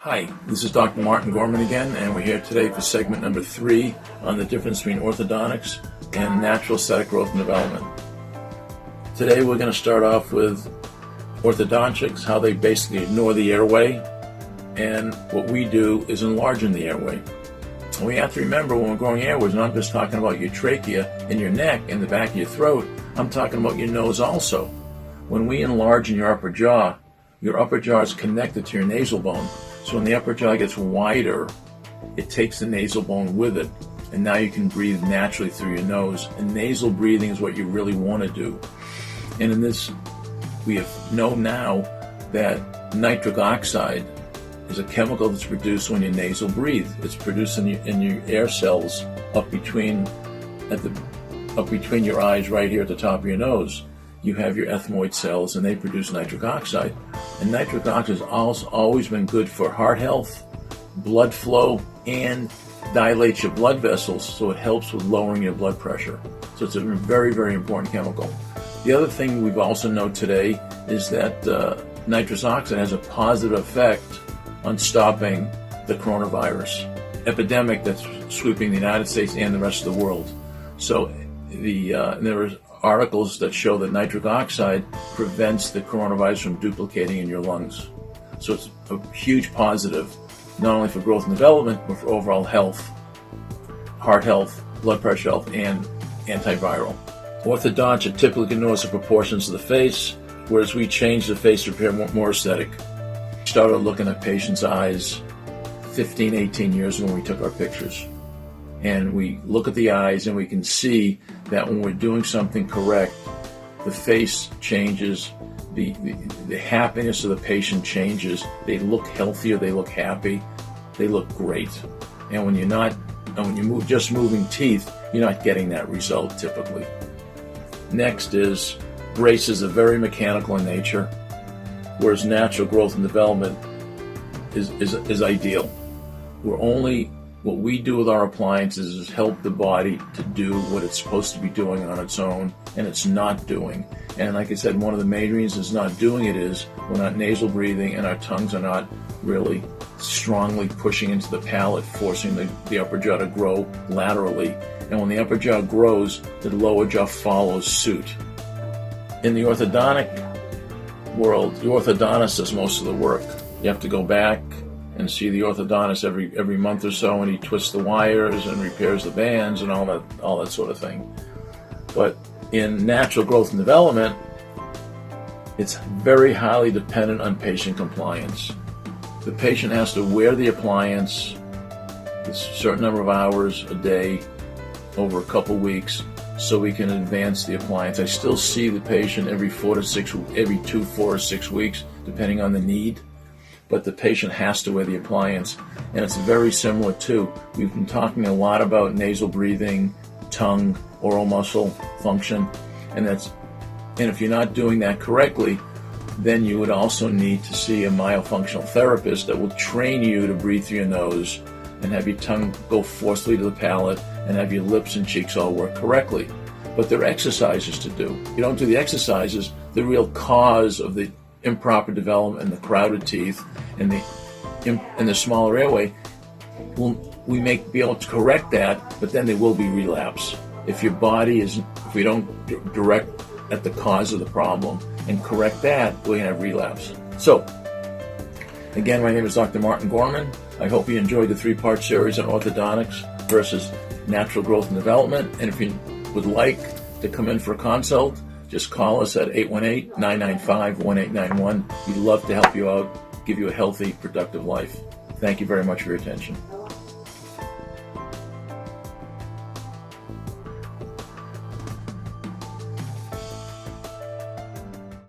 Hi, this is Dr. Martin Gorman again, and we're here today for segment number 3 on the difference between orthodontics and natural aesthetic growth and development. Today we're going to start off with orthodontics, how they basically ignore the airway, and what we do is enlarging the airway. And we have to remember when we're growing airways, and I'm just talking about your trachea and your neck and the back of your throat, I'm talking about your nose also. When we enlarge in your upper jaw is connected to your nasal bone. So when the upper jaw gets wider, it takes the nasal bone with it, and now you can breathe naturally through your nose. And nasal breathing is what you really want to do. And in this, we know now that nitric oxide is a chemical that's produced when you nasal breathe. It's produced in your air cells up between your eyes, right here at the top of your nose. You have your ethmoid cells, and they produce nitric oxide. And nitric oxide has always been good for heart health, blood flow, and dilates your blood vessels, so it helps with lowering your blood pressure. So it's a very, very important chemical. The other thing we've also known today is that nitrous oxide has a positive effect on stopping the coronavirus epidemic that's sweeping the United States and the rest of the world. So there are articles that show that nitric oxide prevents the coronavirus from duplicating in your lungs. So it's a huge positive, not only for growth and development, but for overall health, heart health, blood pressure health, and antiviral. Orthodontia typically ignores the proportions of the face, whereas we change the face to appear more aesthetic. We started looking at patients' eyes 15, 18 years ago when we took our pictures. And we look at the eyes and we can see that when we're doing something correct, the face changes, the happiness of the patient changes, they look healthier, they look happy, they look great. And when you're just moving teeth, you're not getting that result typically. Next is braces are very mechanical in nature, whereas natural growth and development is ideal. What we do with our appliances is help the body to do what it's supposed to be doing on its own, and it's not doing. And like I said, one of the main reasons it's not doing it is we're not nasal breathing, and our tongues are not really strongly pushing into the palate, forcing the upper jaw to grow laterally. And when the upper jaw grows, the lower jaw follows suit. In the orthodontic world, the orthodontist does most of the work. You have to go back and see the orthodontist every month or so, and he twists the wires and repairs the bands and all that sort of thing. But in natural growth and development, it's very highly dependent on patient compliance. The patient has to wear the appliance a certain number of hours a day over a couple weeks so we can advance the appliance. I still see the patient every 4 or 6 weeks, depending on the need. But the patient has to wear the appliance. And it's very similar too. We've been talking a lot about nasal breathing, tongue, oral muscle function, and if you're not doing that correctly, then you would also need to see a myofunctional therapist that will train you to breathe through your nose and have your tongue go forcefully to the palate and have your lips and cheeks all work correctly. But there are exercises to do. If you don't do the exercises, the real cause of the improper development and the crowded teeth and the smaller airway, we may be able to correct that, but then there will be relapse. If we don't direct at the cause of the problem and correct that, we're going to have relapse. So, again, my name is Dr. Martin Gorman. I hope you enjoyed the 3-part series on orthodontics versus natural growth and development. And if you would like to come in for a consult, just call us at 818-995-1891. We'd love to help you out, give you a healthy, productive life. Thank you very much for your attention.